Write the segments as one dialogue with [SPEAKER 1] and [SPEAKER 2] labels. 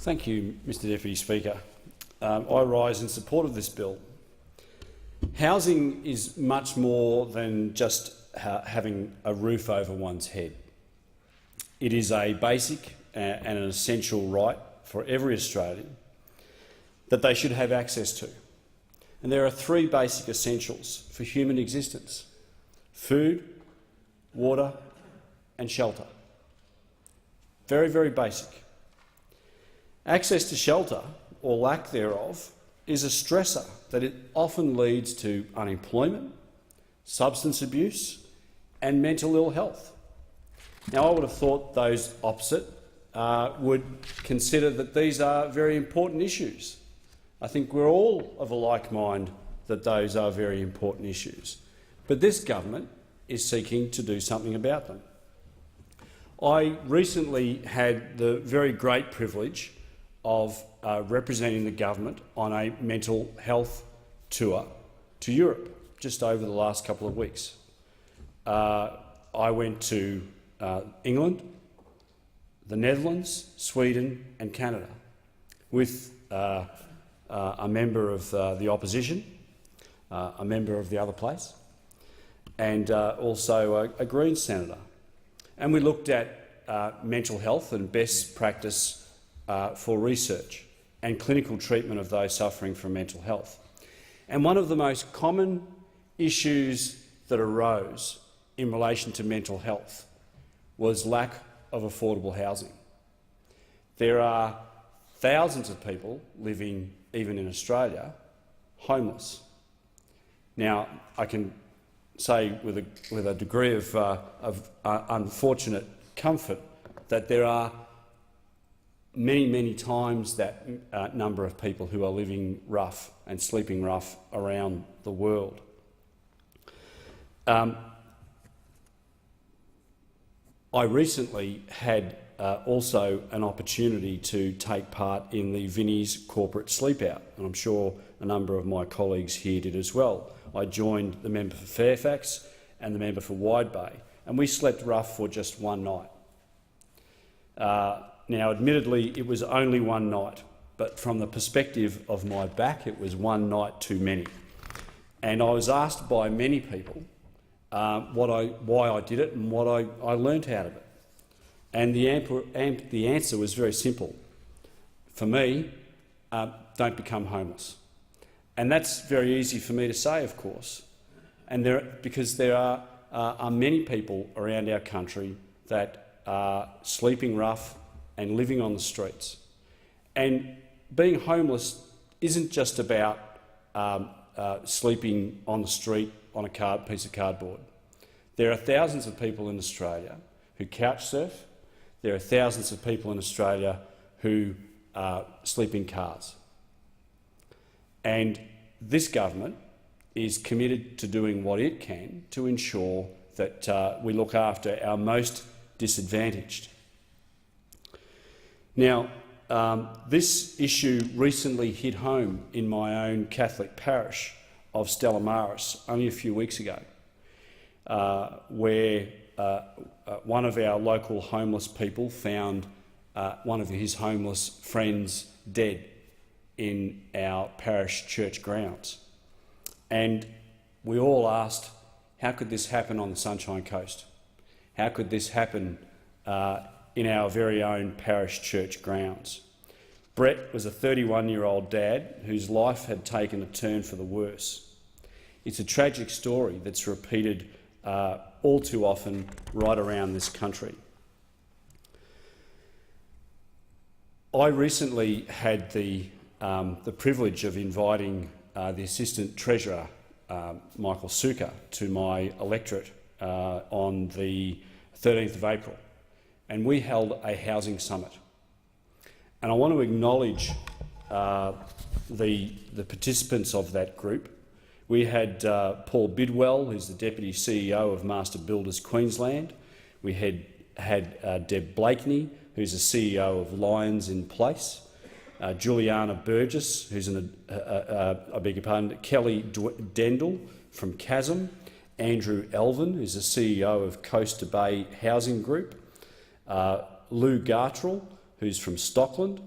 [SPEAKER 1] Thank you, Mr Deputy Speaker. I rise in support of this bill. Housing is much more than just having a roof over one's head. It is a basic and an essential right for every Australian that they should have access to. And there are three basic essentials for human existence: food, water and shelter. Very, very basic. Access to shelter, or lack thereof, is a stressor that it often leads to unemployment, substance abuse and mental ill health. Now, I would have thought those opposite would consider that these are very important issues. I think we're all of a like mind that those are very important issues. But this government is seeking to do something about them. I recently had the very great privilege of representing the government on a mental health tour to Europe just over the last couple of weeks. I went to England, the Netherlands, Sweden and Canada with a member of the opposition, a member of the other place, and also a Green senator. And we looked at mental health and best practice for research and clinical treatment of those suffering from mental health. And one of the most common issues that arose in relation to mental health was lack of affordable housing. There are thousands of people living, even in Australia, homeless. Now, I can say with a degree of unfortunate comfort that there are many times that number of people who are living rough and sleeping rough around the world. I recently had also an opportunity to take part in the Vinnie's corporate sleep out, and I'm sure a number of my colleagues here did as well. I joined the member for Fairfax and the member for Wide Bay, and we slept rough for just one night. Now, admittedly, it was only one night, but from the perspective of my back, it was one night too many. And I was asked by many people why I did it and what I learnt out of it. And the answer was very simple. For me, don't become homeless. And that's very easy for me to say, of course, because there are many people around our country that are sleeping rough and living on the streets. And being homeless isn't just about sleeping on the street on a piece of cardboard. There are thousands of people in Australia who couch surf. There are thousands of people in Australia who sleep in cars. And this government is committed to doing what it can to ensure that we look after our most disadvantaged. Now, this issue recently hit home in my own Catholic parish of Stella Maris only a few weeks ago, where one of our local homeless people found one of his homeless friends dead in our parish church grounds. And we all asked, how could this happen on the Sunshine Coast? How could this happen in our very own parish church grounds? Brett was a 31-year-old dad whose life had taken a turn for the worse. It's a tragic story that's repeated all too often right around this country. I recently had the privilege of inviting the Assistant Treasurer, Michael Suka, to my electorate on the 13th of April, and we held a housing summit. And I want to acknowledge the participants of that group. We had Paul Bidwell, who's the Deputy CEO of Master Builders Queensland. We had Deb Blakeney, who's the CEO of Lions in Place. Juliana Burgess, who's Kelly Dendel from Chasm. Andrew Elvin, who's the CEO of Coast to Bay Housing Group. Lou Gartrell, who's from Stockland.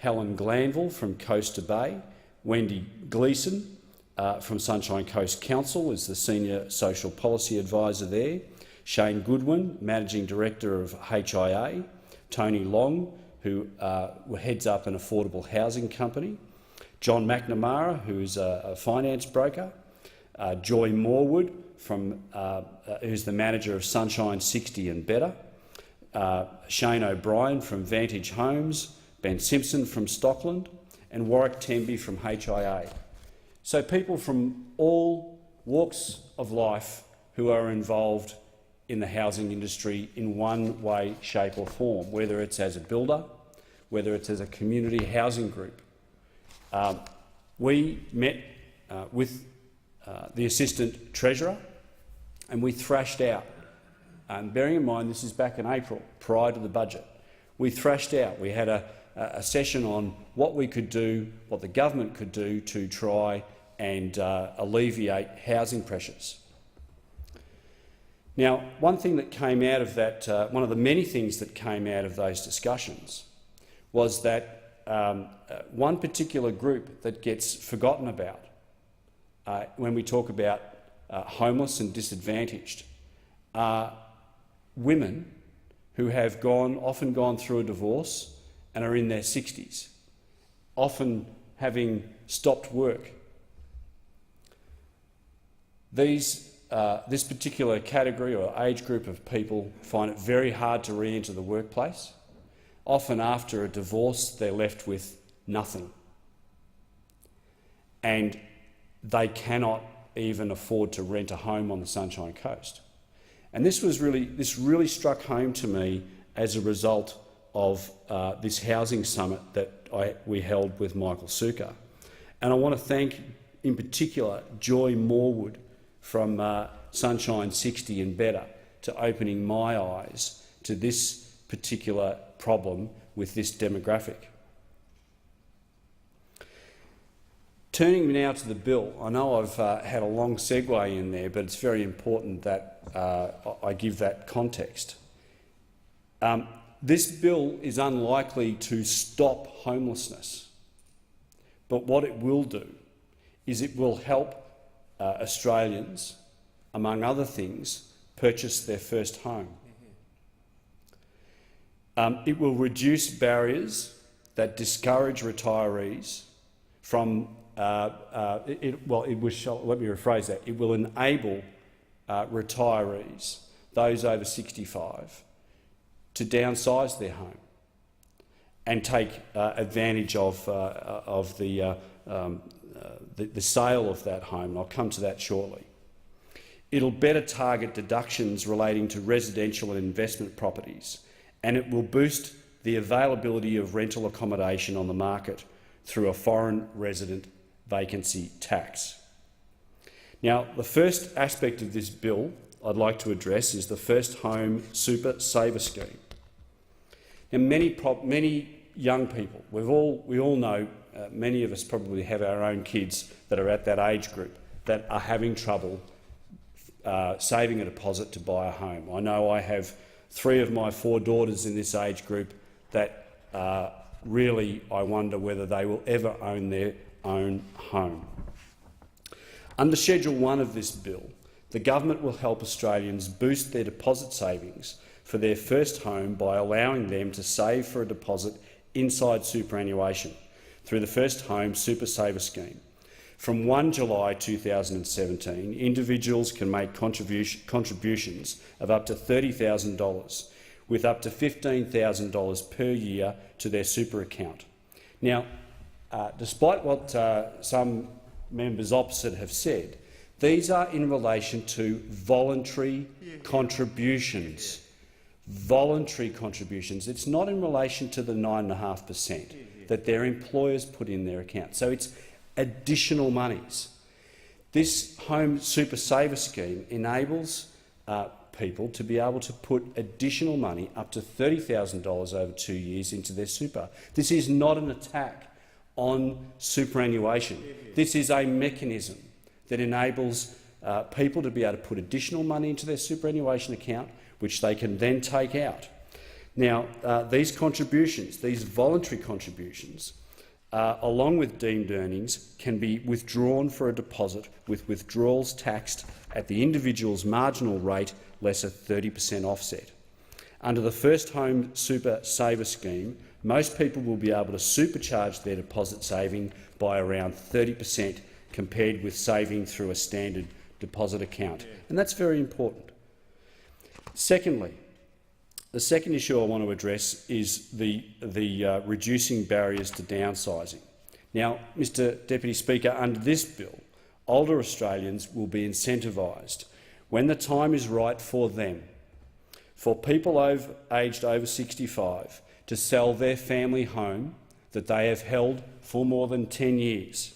[SPEAKER 1] Helen Glanville from Coast to Bay, Wendy Gleeson from Sunshine Coast Council is the Senior Social Policy Advisor there, Shane Goodwin, Managing Director of HIA, Tony Long, who heads up an affordable housing company, John McNamara, who is a finance broker, Joy Morwood, who's the manager of Sunshine 60 and Better, Shane O'Brien from Vantage Homes, Ben Simpson from Stockland, and Warwick Temby from HIA. So people from all walks of life who are involved in the housing industry in one way, shape or form, whether it's as a builder, whether it's as a community housing group. We met with the Assistant Treasurer and we thrashed out, and bearing in mind this is back in April, prior to the budget, we thrashed out, we had a session on what we could do, what the government could do to try and alleviate housing pressures. Now, one thing that came out of that, one of the many things that came out of those discussions was that one particular group that gets forgotten about when we talk about homeless and disadvantaged are women who have often gone through a divorce and are in their 60s, often having stopped work. This particular category or age group of people find it very hard to re-enter the workplace. Often after a divorce they're left with nothing, and they cannot even afford to rent a home on the Sunshine Coast. And this really struck home to me as a result of this housing summit that we held with Michael Sukkar. And I want to thank in particular Joy Morwood from Sunshine 60 and Better to opening my eyes to this particular problem with this demographic. Turning now to the bill, I know I've had a long segue in there, but it's very important that I give that context. This bill is unlikely to stop homelessness, but what it will do is it will help Australians, among other things, purchase their first home. It will reduce barriers that discourage retirees from let me rephrase that. It will enable retirees, those over 65, to downsize their home and take advantage of the sale of that home, and I'll come to that shortly. It'll better target deductions relating to residential and investment properties, and it will boost the availability of rental accommodation on the market through a foreign resident vacancy tax. Now, the first aspect of this bill I'd like to address is the First Home Super Saver Scheme. Now, many young people, we all know, many of us probably have our own kids that are at that age group that are having trouble saving a deposit to buy a home. I know I have 3 of my 4 daughters in this age group that really I wonder whether they will ever own their own home. Under Schedule 1 of this bill, the government will help Australians boost their deposit savings for their first home by allowing them to save for a deposit inside superannuation through the First Home Super Saver Scheme. From 1 July 2017, individuals can make contributions of up to $30,000, with up to $15,000 per year to their super account. Now, despite what some members opposite have said, these are in relation to voluntary contributions. Voluntary contributions. It's not in relation to the 9.5% that their employers put in their account. So it's additional monies. This Home Super Saver Scheme enables people to be able to put additional money, up to $30,000 over 2 years, into their super. This is not an attack on superannuation. This is a mechanism that enables people to be able to put additional money into their superannuation account, which they can then take out. Now, these contributions, these voluntary contributions, along with deemed earnings, can be withdrawn for a deposit with withdrawals taxed at the individual's marginal rate less a 30% offset. Under the First Home Super Saver scheme, most people will be able to supercharge their deposit saving by around 30% compared with saving through a standard deposit account, and that's very important. Secondly, the second issue I want to address is the reducing barriers to downsizing. Now, Mr Deputy Speaker, under this bill, older Australians will be incentivised, when the time is right for them, for people aged over 65 to sell their family home that they have held for more than 10 years.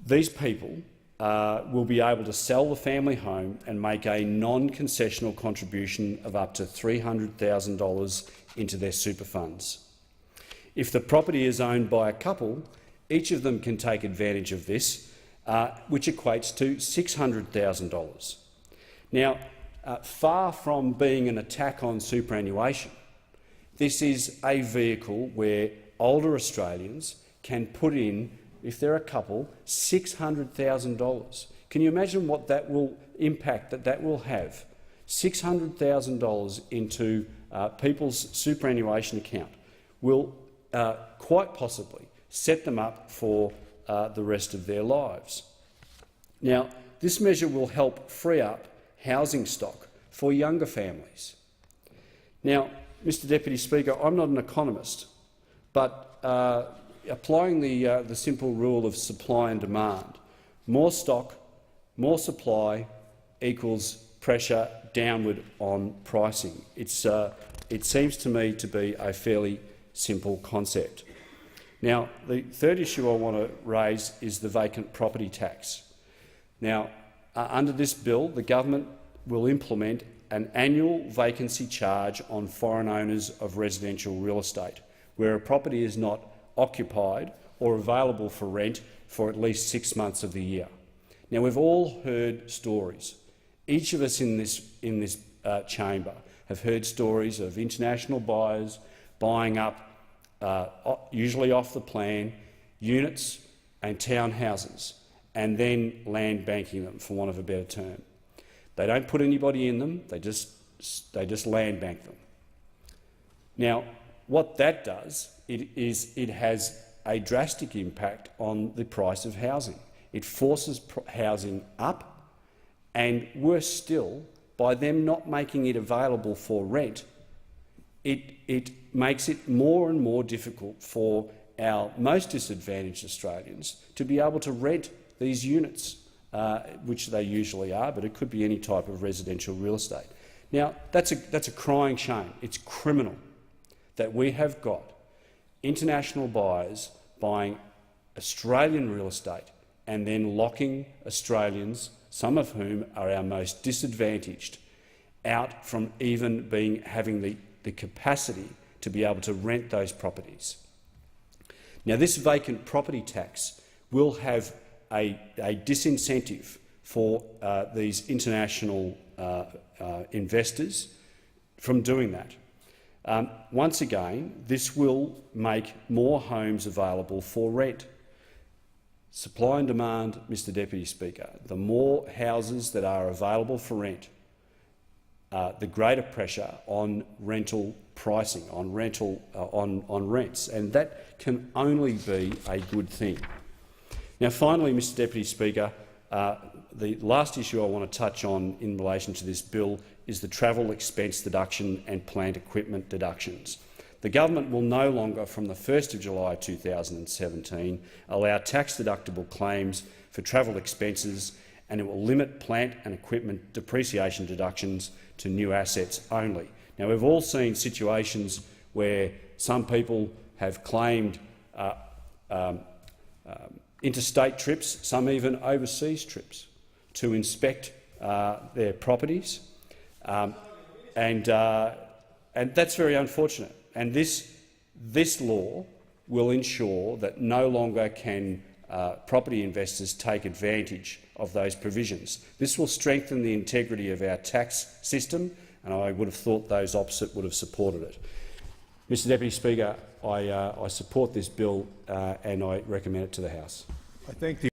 [SPEAKER 1] These people will be able to sell the family home and make a non-concessional contribution of up to $300,000 into their super funds. If the property is owned by a couple, each of them can take advantage of this, which equates to $600,000. Now, far from being an attack on superannuation, this is a vehicle where older Australians can put in, if they're a couple, $600,000. Can you imagine what that will impact that will have? $600,000 into people's superannuation account will quite possibly set them up for the rest of their lives. Now, this measure will help free up housing stock for younger families. Now, Mr Deputy Speaker, I'm not an economist, but applying the simple rule of supply and demand, more stock, more supply equals pressure downward on pricing. It seems to me to be a fairly simple concept. Now, the third issue I want to raise is the vacant property tax. Now, under this bill, the government will implement an annual vacancy charge on foreign owners of residential real estate, where a property is not occupied or available for rent for at least 6 months of the year. Now, we've all heard stories. Each of us in this chamber have heard stories of international buyers buying up, usually off the plan, units and townhouses, and then land banking them, for want of a better term. They don't put anybody in them; they just land bank them. Now, what that does it has a drastic impact on the price of housing. It forces housing up, and worse still, by them not making it available for rent, it makes it more and more difficult for our most disadvantaged Australians to be able to rent these units, which they usually are, but it could be any type of residential real estate. Now, that's a crying shame. It's criminal that we have got international buyers buying Australian real estate and then locking Australians, some of whom are our most disadvantaged, out from even having the capacity to be able to rent those properties. Now, this vacant property tax will have a disincentive for these international investors from doing that. Once again, this will make more homes available for rent. Supply and demand, Mr Deputy Speaker. The more houses that are available for rent, the greater pressure on rental pricing, on rents, and that can only be a good thing. Now, finally, Mr Deputy Speaker, the last issue I want to touch on in relation to this bill is the travel expense deduction and plant equipment deductions. The government will no longer, from the 1st of July 2017, allow tax-deductible claims for travel expenses, and it will limit plant and equipment depreciation deductions to new assets only. Now, we've all seen situations where some people have claimed interstate trips, some even overseas trips, to inspect their properties, and that's very unfortunate. And this law will ensure that no longer can property investors take advantage of those provisions. This will strengthen the integrity of our tax system, and I would have thought those opposite would have supported it. Mr Deputy Speaker, I support this bill and I recommend it to the House.
[SPEAKER 2] I thank the